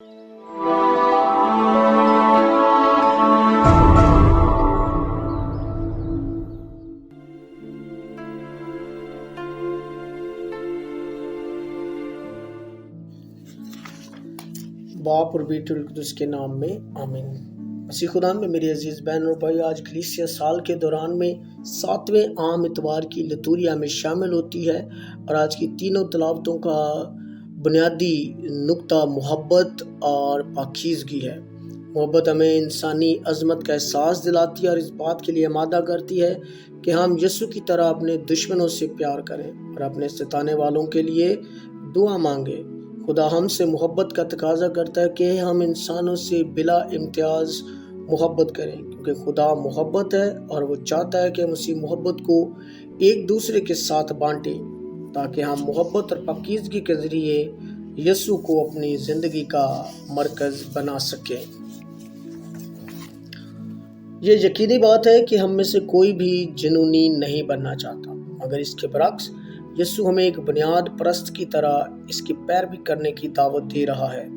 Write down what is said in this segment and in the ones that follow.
बाप और बेटे और कुदस के नाम में आमीन। मसीह खुदा में मेरे अजीज बहन और भाई, आज कलीसिया साल के दौरान में 7वें आम इतवार की लतूरिया में शामिल होती है और आज की तीनों तलावतों का बुनियादी नुक्ता मोहब्बत और पाकीज़गी है। मोहब्बत हमें इंसानी अजमत का एहसास दिलाती है और इस बात के लिए आमादा करती है कि हम यीशु की तरह अपने दुश्मनों से प्यार करें और अपने सताने वालों के लिए दुआ मांगे। खुदा हमसे मोहब्बत का तकाजा करता है कि हम इंसानों से बिला इम्तियाज़ मोहब्बत करें, क्योंकि खुदा मोहब्बत है और वो चाहता है कि हम उसी मोहब्बत को एक दूसरे के साथ बांटें, ताकि हम मोहब्बत और पाकीज़गी के ज़रिए यीशु को अपनी ज़िंदगी का मरकज़ बना सकें। ये यकीनी बात है कि हम में से कोई भी जुनूनी नहीं बनना चाहता, मगर इसके बरक्स यीशु हमें एक बुनियाद परस्त की तरह इसकी पैरवी करने की दावत दे रहा है।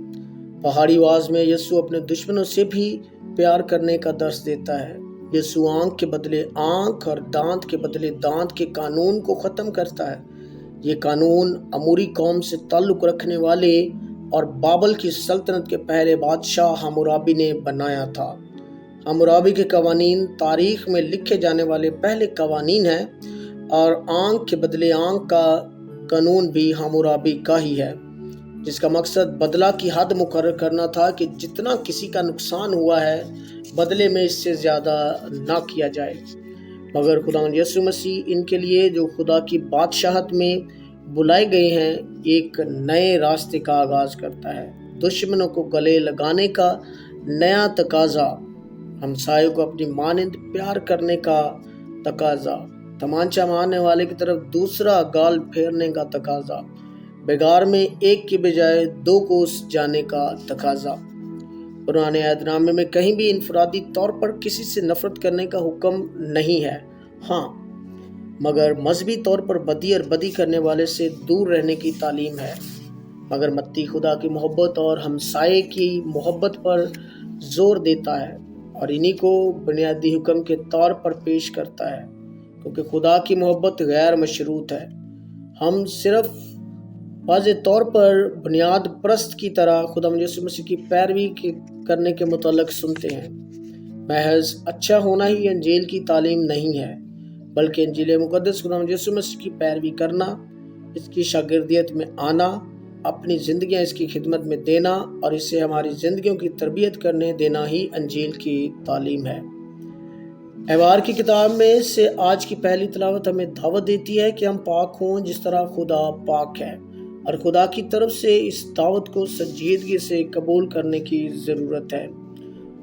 पहाड़ी आवाज में यीशु अपने दुश्मनों से भी प्यार करने का दर्स देता है। यीशु आंख के बदले आंख और दांत के बदले दांत के कानून को ख़त्म करता है। ये कानून अमूरी कौम से ताल्लुक़ रखने वाले और बाबल की सल्तनत के पहले बादशाह हम्मुराबी ने बनाया था। हम्मुराबी के कवानीन तारीख में लिखे जाने वाले पहले कवानीन हैं और आंख के बदले आंख का कानून भी हम्मुराबी का ही है, जिसका मकसद बदला की हद मुकर्रर करना था कि जितना किसी का नुकसान हुआ है बदले में इससे ज़्यादा ना किया जाए। मगर खुदावंद यीशु मसीह इनके लिए जो खुदा की बादशाहत में बुलाए गए हैं एक नए रास्ते का आगाज़ करता है। दुश्मनों को गले लगाने का नया तकाजा, हमसायों को अपनी मानिंद प्यार करने का तकाजा, तमांचा मारने वाले की तरफ दूसरा गाल फेरने का तकाजा, बेगार में एक की बजाय 2 कोस जाने का तकाजा। पुराने अहदनामे में कहीं भी इनफरादी तौर पर किसी से नफरत करने का हुक्म नहीं है, हाँ, मगर मजहबी तौर पर बदी और बदी करने वाले से दूर रहने की तालीम है। मगर मत्ती खुदा की मोहब्बत और हमसाये की मोहब्बत पर जोर देता है और इन्हीं को बुनियादी हुक्म के तौर पर पेश करता है, क्योंकि खुदा की मोहब्बत गैर मशरूत है। हम सिर्फ वाज़े तौर पर बुनियाद परस्त की तरह खुदा यीशु मसीह की पैरवी करने के मुतालिक सुनते हैं। महज अच्छा होना ही इंजील की तालीम नहीं है, बल्कि इंजील मुक़द्दस खुदा यीशु मसीह की पैरवी करना, इसकी शागिर्दियत में आना, अपनी ज़िंदगियाँ इसकी खिदमत में देना और इसे हमारी ज़िंदगियों की तरबियत करने देना ही इंजील की तालीम है। एहवार की किताब में से आज की पहली तिलावत हमें दावत देती है कि हम पाक हों जिस तरह खुदा पाक है, और खुदा की तरफ से इस दावत को संजीदगी से कबूल करने की ज़रूरत है।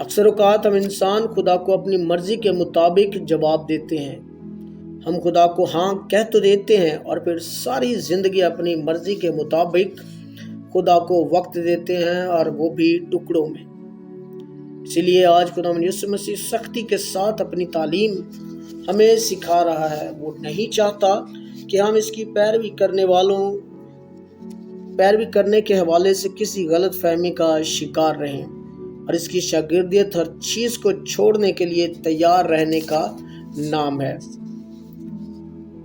अक्सर औक़ात हम इंसान खुदा को अपनी मर्ज़ी के मुताबिक जवाब देते हैं। हम खुदा को हाँ कह तो देते हैं और फिर सारी ज़िंदगी अपनी मर्ज़ी के मुताबिक खुदा को वक्त देते हैं, और वो भी टुकड़ों में। इसीलिए आज खुदा यीशु मसीह सख्ती के साथ अपनी तालीम हमें सिखा रहा है। वो नहीं चाहता कि हम इसकी पैरवी करने के हवाले से किसी गलत फहमी का शिकार रहें, और इसकी शागिर्दियत हर चीज़ को छोड़ने के लिए तैयार रहने का नाम है।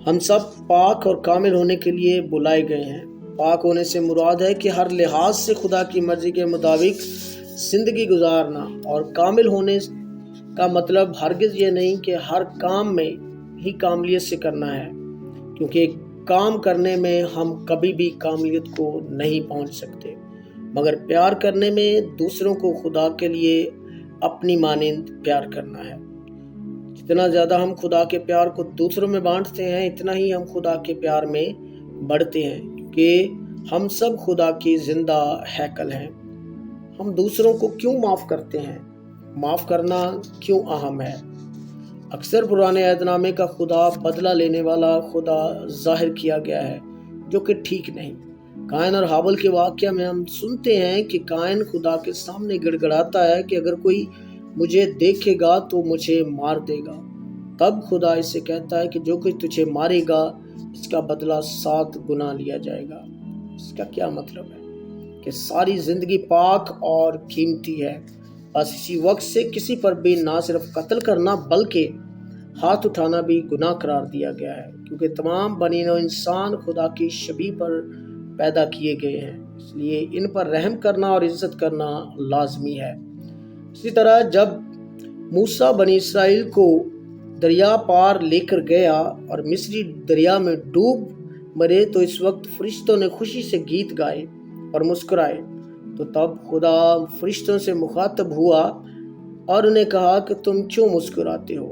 हम सब पाक और कामिल होने के लिए बुलाए गए हैं। पाक होने से मुराद है कि हर लिहाज से खुदा की मर्ज़ी के मुताबिक ज़िंदगी गुजारना, और कामिल होने का मतलब हरगिज़ ये नहीं कि हर काम में ही कामलियत से करना है, क्योंकि काम करने में हम कभी भी कामलियत को नहीं पहुंच सकते, मगर प्यार करने में दूसरों को खुदा के लिए अपनी मानिंद प्यार करना है। जितना ज़्यादा हम खुदा के प्यार को दूसरों में बांटते हैं, इतना ही हम खुदा के प्यार में बढ़ते हैं, क्योंकि हम सब खुदा की जिंदा हैकल हैं। हम दूसरों को क्यों माफ़ करते हैं? माफ़ करना क्यों अहम है? अक्सर पुराने अहदनामे का खुदा बदला लेने वाला खुदा जाहिर किया गया है, जो कि ठीक नहीं। कायन और हाबिल के वाक़या में हम सुनते हैं कि कायन खुदा के सामने गिड़गिड़ाता है कि अगर कोई मुझे देखेगा तो मुझे मार देगा। तब खुदा इसे कहता है कि जो कोई तुझे मारेगा इसका बदला 7 गुना लिया जाएगा। इसका क्या मतलब है? کہ ساری زندگی پاک اور قیمتی ہے۔ بس اسی وقت سے کسی پر بھی نہ صرف قتل کرنا بلکہ ہاتھ اٹھانا بھی گناہ قرار دیا گیا ہے، کیونکہ تمام بنی نوع انسان خدا کی شبیہ پر پیدا کیے گئے ہیں، اس لیے ان پر رحم کرنا اور عزت کرنا لازمی ہے۔ اسی طرح جب موسیٰ بنی اسرائیل کو دریا پار لے کر گیا اور مصری دریا میں ڈوب مرے تو اس وقت فرشتوں نے خوشی سے گیت گائے اور مسکرائے، تو تب خدا فرشتوں سے مخاطب ہوا اور انہیں کہا کہ تم کیوں مسکراتے ہو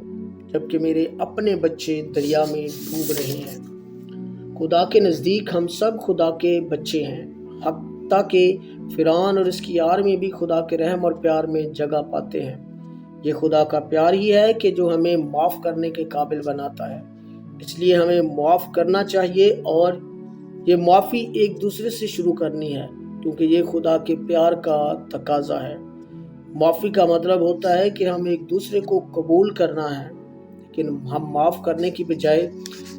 جبکہ میرے اپنے بچے دریا میں ڈوب رہے ہیں۔ خدا کے نزدیک ہم سب خدا کے بچے ہیں، حتیٰ کہ فرعون اور اس کی آرمی بھی خدا کے رحم اور پیار میں جگہ پاتے ہیں۔ یہ خدا کا پیار ہی ہے کہ جو ہمیں معاف کرنے کے قابل بناتا ہے، اس لیے ہمیں معاف کرنا چاہیے اور یہ معافی ایک دوسرے سے شروع کرنی ہے، کیونکہ یہ خدا کے پیار کا تقاضا ہے۔ معافی کا مطلب ہوتا ہے کہ ہم ایک دوسرے کو قبول کرنا ہے، لیکن ہم معاف کرنے کی بجائے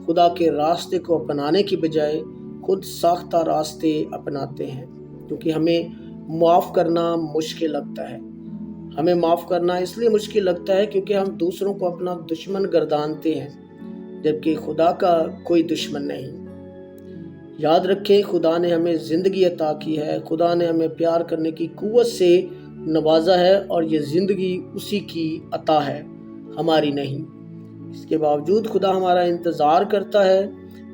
خدا کے راستے کو اپنانے کی بجائے خود ساختہ راستے اپناتے ہیں، کیونکہ ہمیں معاف کرنا مشکل لگتا ہے۔ ہمیں معاف کرنا اس لیے مشکل لگتا ہے کیونکہ ہم دوسروں کو اپنا دشمن گردانتے ہیں، جبکہ خدا کا کوئی دشمن نہیں۔ یاد رکھیں، خدا نے ہمیں زندگی عطا کی ہے، خدا نے ہمیں پیار کرنے کی قوت سے نوازا ہے اور یہ زندگی اسی کی عطا ہے، ہماری نہیں۔ اس کے باوجود خدا ہمارا انتظار کرتا ہے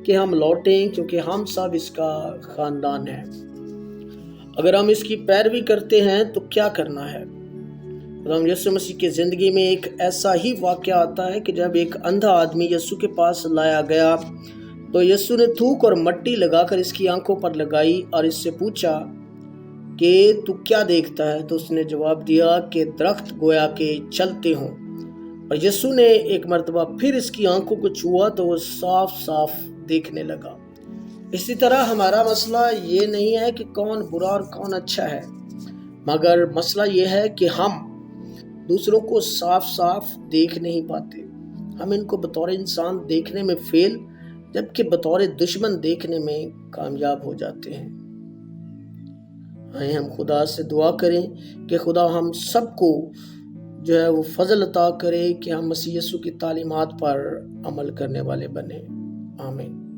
کہ ہم لوٹیں، کیونکہ ہم سب اس کا خاندان ہیں۔ اگر ہم اس کی پیروی کرتے ہیں تو کیا کرنا ہے؟ خدا یسوع مسیح کی زندگی میں ایک ایسا ہی واقعہ آتا ہے کہ جب ایک اندھا آدمی یسوع کے پاس لایا گیا تو یسوع نے تھوک اور مٹی لگا کر اس کی آنکھوں پر لگائی اور اس سے پوچھا کہ تو کیا دیکھتا ہے؟ تو اس نے جواب دیا کہ درخت گویا کہ چلتے ہوں۔ اور یسوع نے ایک مرتبہ پھر اس کی آنکھوں کو چھوا تو وہ صاف صاف دیکھنے لگا۔ اسی طرح ہمارا مسئلہ یہ نہیں ہے کہ کون برا اور کون اچھا ہے، مگر مسئلہ یہ ہے کہ ہم دوسروں کو صاف صاف دیکھ نہیں پاتے۔ ہم ان کو بطور انسان دیکھنے میں فیل، جبکہ بطور دشمن دیکھنے میں کامیاب ہو جاتے ہیں۔ آئیں ہم خدا سے دعا کریں کہ خدا ہم سب کو جو ہے وہ فضل عطا کرے کہ ہم مسیح یسوع کی تعلیمات پر عمل کرنے والے بنیں۔ آمین۔